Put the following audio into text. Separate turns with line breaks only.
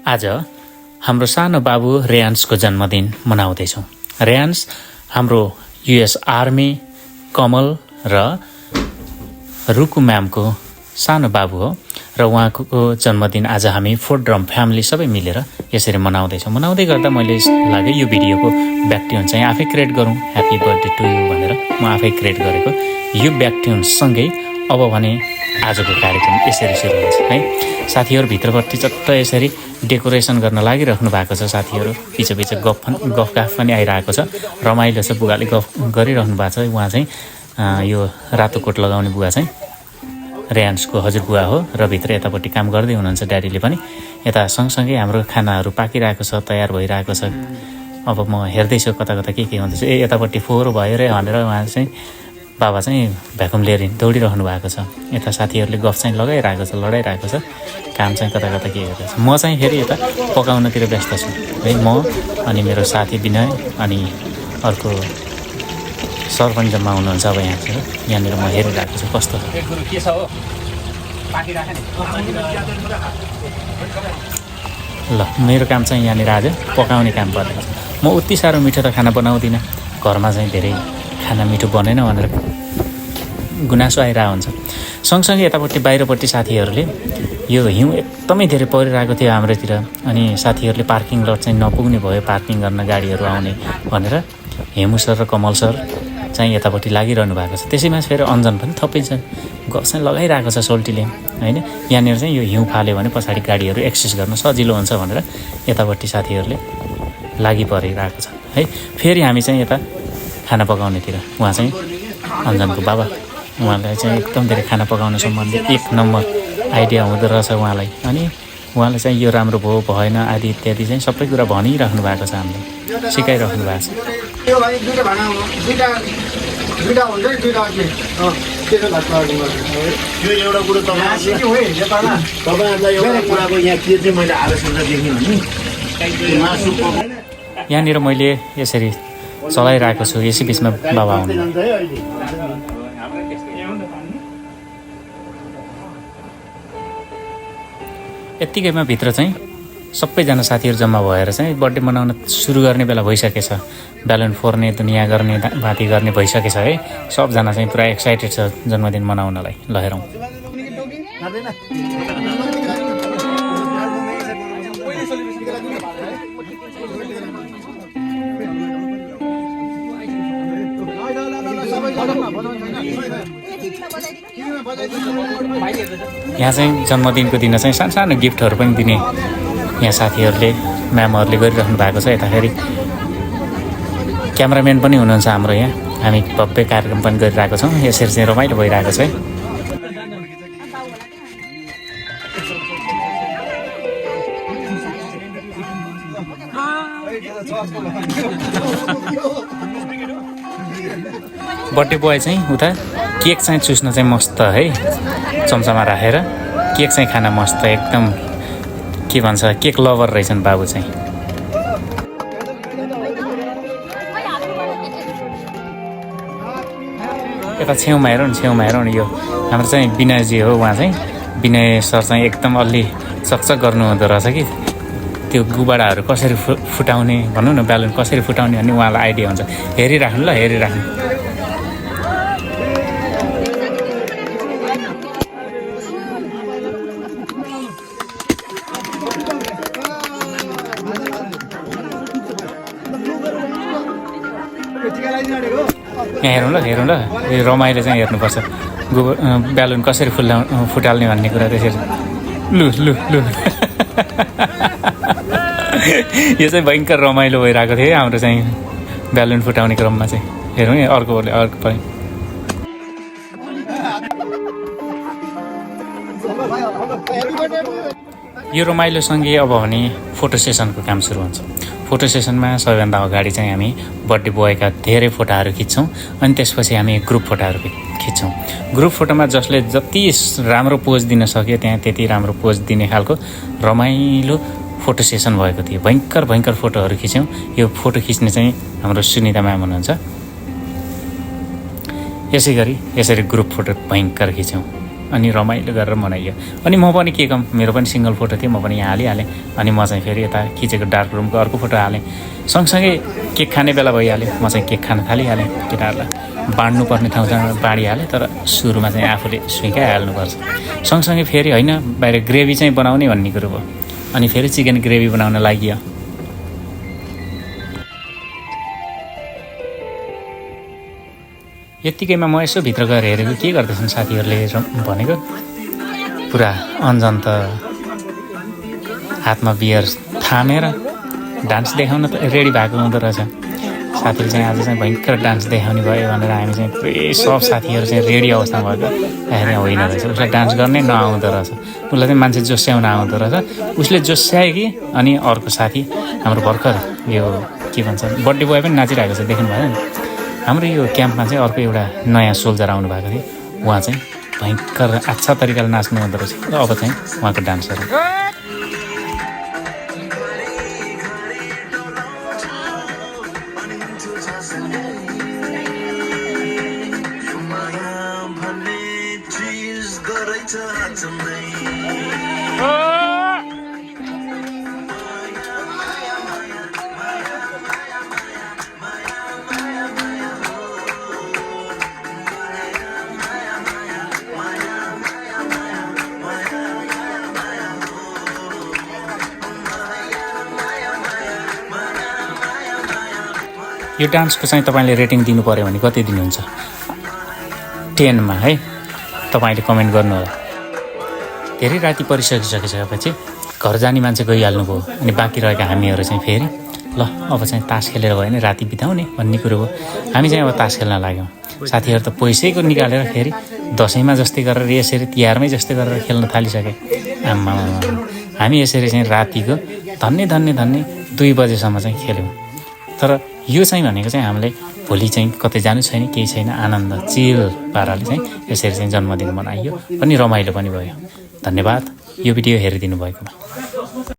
आज हाम्रो सानो बाबु रेयान्सको जन्मदिन मनाउँदैछौँ। रेयान्स हाम्रो युएस आर्मी कमल र रुकु म्यामको सानो बाबु हो र उहाँको जन्मदिन आज हामी फोर ड्रम फ्यामिली सबै मिलेर यसरी मनाउँदैछौँ। मनाउँदै गर्दा मैले लाग्यो यो भिडियोको ब्याकट्युन चाहिँ आफै क्रिएट गरौँ, ह्याप्पी बर्थडे टु यू भनेर म आफै क्रिएट गरेको यो ब्याकट्युनसँगै अब भने आजको कार्यक्रम यसरी सुरु हुन्छ है। साथीहरू भित्रपट्टि चट्ट यसरी डेकोरेसन गर्न लागिराख्नु भएको छ। साथीहरू पिछे गफ पनि आइरहेको छ। रमाइलो छ, बुवाले गफ गरिराख्नु भएको छ। उहाँ चाहिँ यो रातो कोट लगाउने बुवा चाहिँ रेयान्सको हजुरबुवा हो र भित्र यतापट्टि काम गर्दै हुनुहुन्छ ड्याडीले पनि। यता सँगसँगै हाम्रो खानाहरू पाकिरहेको छ, तयार भइरहेको छ। अब म हेर्दैछु कता के हुँदैछ। यतापट्टि फोहोर भयो रे भनेर उहाँ चाहिँ बाबा चाहिँ भ्याकुम लिएर दौडिरहनु भएको छ। यता साथीहरूले गफ चाहिँ लगाइरहेको छ, लडाइरहेको छ। काम चाहिँ कता के गर्दैछ। म चाहिँ फेरि यता पकाउनतिर व्यस्त छु है। म अनि मेरो साथी विनय अनि अर्को सर पनि जम्मा हुनुहुन्छ अब यहाँनिर म हेरिरहेको छु कस्तो छ। ल मेरो काम चाहिँ यहाँनिर आज पकाउने काम परेको छ। म उति साह्रो मिठो त खाना बनाउँदिनँ। घरमा चाहिँ धेरै खाना मिठो बनेन भनेर गुनासो आइरहेको हुन्छ। सँगसँगै यतापट्टि बाहिरपट्टि साथीहरूले यो हिउँ एकदमै धेरै परिरहेको थियो हाम्रोतिर। अनि साथीहरूले पार्किङ लट चाहिँ नपुग्ने भयो पार्किङ गर्न गाडीहरू आउने भनेर हेमु सर र कमल सर चाहिँ यतापट्टि लागिरहनु भएको छ। त्यसैमा फेरि अन्जन पनि थपै छ, गफ चाहिँ लगाइरहेको छ सोल्टीले होइन। यहाँनिर चाहिँ यो हिउँ फाल्यो भने पछाडि गाडीहरू एक्सेस गर्न सजिलो हुन्छ भनेर यतापट्टि साथीहरूले लागि परिरहेको छ है। फेरि हामी चाहिँ यता खाना पकाउनेतिर उहाँ चाहिँ अन्जनको बाबा, उहाँलाई चाहिँ एकदम धेरै खाना पकाउन सम्बन्धी 1 नम्बर आइडिया हुँदो रहेछ उहाँलाई। अनि उहाँले चाहिँ यो राम्रो भयो भएन आदि इत्यादि चाहिँ सबै कुरा भनिराख्नु भएको छ, हामीले सिकाइराख्नु भएको छ। यहाँनिर मैले यसरी चलाइरहेको छु, यसै बिचमा बाबा आउनु। यत्तिकैमा भित्र चाहिँ सबैजना साथीहरू जम्मा भएर चाहिँ बर्थडे मनाउन सुरु गर्ने बेला भइसकेछ। ब्यालुन फोर्ने, दुनियाँ गर्ने, बाती गर्ने भइसकेछ है। सबजना चाहिँ पुरा एक्साइटेड छ जन्मदिन मनाउनलाई। ल हेरौँ। यहाँ चाहिँ जन्मदिनको दिन चाहिँ सानो गिफ्टहरू पनि दिने यहाँ साथीहरूले म्यामहरूले गरिराख्नु भएको छ। यता फेरि क्यामराम्यान पनि हुनुहुन्छ हाम्रो यहाँ। हामी भव्य कार्यक्रम पनि गरिरहेको छौँ। यसरी चाहिँ रमाइलो भइरहेको छ है। बर्थडे बोय चाहिँ उता केक चाहिँ चुस्न चाहिँ मस्त है, चम्चामा राखेर केक चाहिँ खाना मस्त एकदम के भन्छ केक लभर रहेछन् बाबु चाहिँ। यता छेउमा हेरौँ न यो हाम्रो चाहिँ विनयजी हो। उहाँ चाहिँ विनय सर चाहिँ एकदम अलि चकचक गर्नु हुँदो रहेछ कि त्यो गुबाडाहरू कसरी फुटाउने भनौँ न, ब्यालुन कसरी फुटाउने भन्ने उहाँलाई आइडिया हुन्छ। हेरिराख्नु ल, हेरिराख्नु। यहाँ हेरौँ ल, यो रमाइलो चाहिँ हेर्नुपर्छ। ब्यालुन कसरी फुटाल्ने भन्ने कुरा त्यसरी। लु यो चाहिँ भयङ्कर रमाइलो भइरहेको थियो हाम्रो चाहिँ ब्यालुन फुटाउने क्रममा चाहिँ। हेरौँ है अर्को पनि। यो रमाइलोसँगै अब भने फोटो सेसनको काम सुरु हुन्छ। फोटो सेसनमा सबैभन्दा अगाडि चाहिँ हामी बर्थडे बोयका धेरै फोटोहरू खिच्छौँ। अनि त्यसपछि हामी ग्रुप फोटोहरू खिच्छौँ। ग्रुप फोटोमा जसले जति राम्रो पोज दिन सक्यो त्यहाँ त्यति राम्रो पोज दिने खालको रमाइलो फोटो सेसन भएको थियो। भयङ्कर फोटोहरू खिच्यौँ। यो फोटो खिच्ने चाहिँ हाम्रो सुनिता म्याम हुनुहुन्छ। यसै गरी यसरी ग्रुप फोटो भयङ्कर खिच्यौँ। अनि रमाइलो गरेर मनाइयो। अनि म पनि के कम, मेरो पनि सिङ्गल फोटो थियो, म पनि यहाँ हालिहालेँ। अनि म चाहिँ फेरि यता खिचेको डार्क रुमको अर्को फोटो हालेँ। सँगसँगै केक खाने बेला भइहाल्यो, म चाहिँ केक खान थालिहालेँ। केटाहरूलाई बाँड्नुपर्ने ठाउँसँग बाँडिहालेँ, तर सुरुमा चाहिँ आफूले सुइँकाइहाल्नुपर्छ। सँगसँगै फेरि होइन, बाहिर ग्रेभी चाहिँ बनाउने भन्ने कुरो भयो। अनि फेरि चिकन ग्रेभी बनाउन लागि। यत्तिकैमा म यसो भित्र गएर हेरेको के गर्दैछन् साथीहरूले भनेको, पुरा अन्जन त हातमा बियर थामेर डान्स देखाउन रेडी भएको हुँदो रहेछ। साथीले चाहिँ आज चाहिँ भयङ्कर डान्स देखाउने भयो भनेर हामी चाहिँ पुरै सब साथीहरू चाहिँ रेडी अवस्थामा भएको होइन रहेछ। उसलाई डान्स गर्नै नआउँदो रहेछ, उसलाई चाहिँ मान्छे जोस्याउन आउँदो रहेछ। उसले जोस्यायो कि अनि अर्को साथी हाम्रो भर्खर यो के भन्छ बर्थडे बोय पनि नाचिरहेको छ, देख्नु भयो नि। हाम्रो यो क्याम्पमा चाहिँ अर्को एउटा नयाँ सोल्जर आउनु भएको थियो, उहाँ चाहिँ भयङ्कर अच्छा तरिकाले नाच्नु हुँदो रहेछ। र अब चाहिँ उहाँको डान्सहरू यो डान्सको चाहिँ तपाईँले रेटिङ दिनु पऱ्यो भने कति दिनुहुन्छ? 10 मा है, तपाईँले कमेन्ट गर्नु होला। धेरै राति परिसकिसकेपछि घर जाने मान्छे गइहाल्नुभयो, अनि बाँकी रहेका हामीहरू चाहिँ फेरि ल अब चाहिँ तास खेलेर भयो भने राति बिताउने भन्ने कुरो हो। हामी चाहिँ अब तास खेल्न लाग्यौँ। साथीहरू त पैसैको निकालेर फेरि दसैँमा जस्तै गरेर यसरी तिहारमै जस्तै गरेर खेल्न थालिसके। आम्मा हामी यसरी चाहिँ रातिको धन्य 2 बजेसम्म चाहिँ खेल्यौँ। तर यो चाहिँ भनेको चाहिँ हामीलाई भोलि चाहिँ कतै जानु छैन, केही छैन, आनन्द चिल पाराले चाहिँ यसरी चाहिँ जन्मदिन मनाइयो, पनि रमाइलो पनि भयो। धन्यवाद यो भिडियो हेरिदिनु भएकोमा।